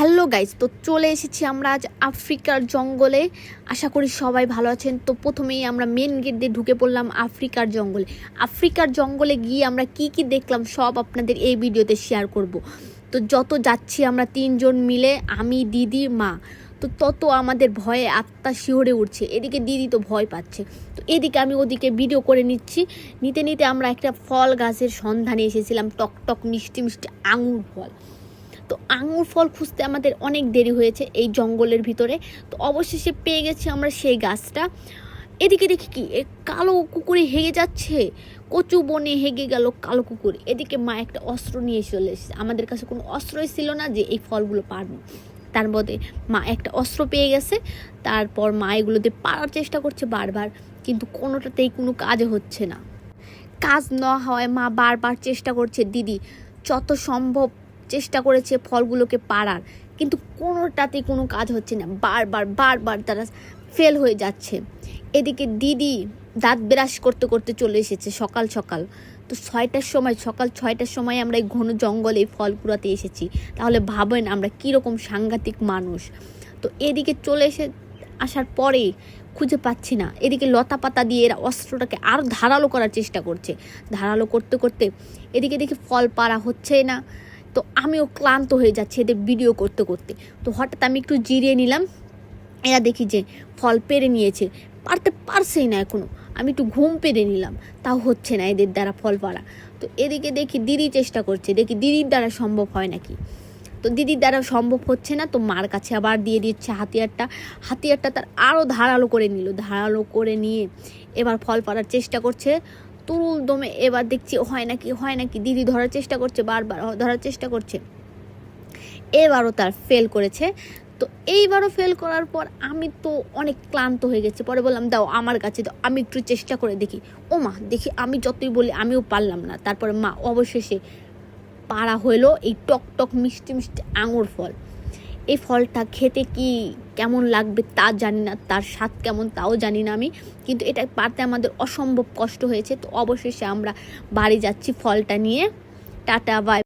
Hello guys, তো চলে এসেছি আমরা আজ আফ্রিকার জঙ্গলে। আশা করি সবাই ভালো আছেন। তো প্রথমেই আমরা মেন গেট দিয়ে ঢুকে পড়লাম আফ্রিকার জঙ্গলে। আফ্রিকার জঙ্গলে গিয়ে আমরা কি কি দেখলাম সব আপনাদের এই ভিডিওতে শেয়ার করব। তো যত যাচ্ছি আমরা তিনজন মিলে, আমি, দিদি, মা, তো তত আমাদের ভয়ে আত্মা শিহরে উঠছে। এদিকে দিদি তো ভয় পাচ্ছে, তো এদিকে আমি ওদিকে ভিডিও করে নিচ্ছি। নিতে নিতে আমরা একটা ফল গাছের সন্ধানে এসেছিলাম, টক টক মিষ্টি মিষ্টি আঙুর ফল। তো আঙুর ফল খুঁজতে আমাদের অনেক দেরি হয়েছে এই জঙ্গলের ভিতরে। তো অবশেষে পেয়ে গেছি আমরা সেই গাছটা। এদিকে দেখি কি কালো কুকুরে হেগে যাচ্ছে, কচু বনে হেগে গেল কালো কুকুর। এদিকে মা একটা অস্ত্র নিয়ে চলে এসেছে। আমাদের কাছে কোনো অস্ত্রই ছিল না যে এই ফলগুলো পারবো, তার মধ্যে মা একটা অস্ত্র পেয়ে গেছে। তারপর মা এগুলোতে পারার চেষ্টা করছে বারবার, কিন্তু কোনোটাতেই কোনো কাজ হচ্ছে না। কাজ না হওয়ায় মা বারবার চেষ্টা করছে, দিদি যত সম্ভব চেষ্টা করেছে ফলগুলোকে পাড়ার, কিন্তু কোনোটাতেই কোনো কাজ হচ্ছে না। বারবার বারবার তারা ফেল হয়ে যাচ্ছে। এদিকে দিদি দাঁত ব্রাশ করতে করতে চলে এসেছে সকাল সকাল। তো সকাল 6টার সময় আমরা এই ঘন জঙ্গলে এই ফল কুড়াতে এসেছি। তাহলে ভাবেন আমরা কীরকম সাংঘাতিক মানুষ। তো এদিকে চলে আসার পরে খুঁজে পাচ্ছি না। এদিকে লতা পাতা দিয়ে এরা অস্ত্রটাকে আরও ধারালো করার চেষ্টা করছে। ধারালো করতে করতে এদিকে দেখি ফল পাড়া হচ্ছে না। তো আমিও ক্লান্ত হয়ে যাচ্ছি এদের ভিডিও করতে করতে। তো হঠাৎ আমি একটু জিরিয়ে নিলাম। এরা দেখি যে ফল পেরে নিয়েছে, পারতে পারছেই না এখনও। আমি একটু ঘুম পেরে নিলাম, তাও হচ্ছে না এদের দ্বারা ফল পাড়া। তো এদিকে দেখি দিদি চেষ্টা করছে, দেখি দিদির দ্বারা সম্ভব হয় নাকি। তো দিদির দ্বারা সম্ভব হচ্ছে না। তো মার কাছে আবার দিয়ে দিচ্ছে হাতিয়ারটা তার আরও ধারালো করে নিল। ধারালো করে নিয়ে এবার ফল পাড়ার চেষ্টা করছে তুরুল দমে। এবার দেখছি হয় নাকি। দিদি ধরার চেষ্টা করছে, বারবার ধরার চেষ্টা করছে। এবারও তার ফেল করেছে। তো এইবারও ফেল করার পর আমি তো অনেক ক্লান্ত হয়ে গেছি। পরে বললাম দাও আমার কাছে দাও, আমি একটু চেষ্টা করে দেখি। ও মা, দেখি আমি যতই বলি আমিও পারলাম না। তারপরে মা অবশেষে পাড়া হলো এই টক টক মিষ্টি মিষ্টি আঙুর ফল। এই ফলটা খেতে কি কেমন লাগবে তা জানি না, তার স্বাদ কেমন তাও জানি না আমি, কিন্তু এটা পারতে আমাদের অসম্ভব কষ্ট হয়েছে। তো অবশেষে আমরা বাড়ি যাচ্ছি ফলটা নিয়ে। Tata bye.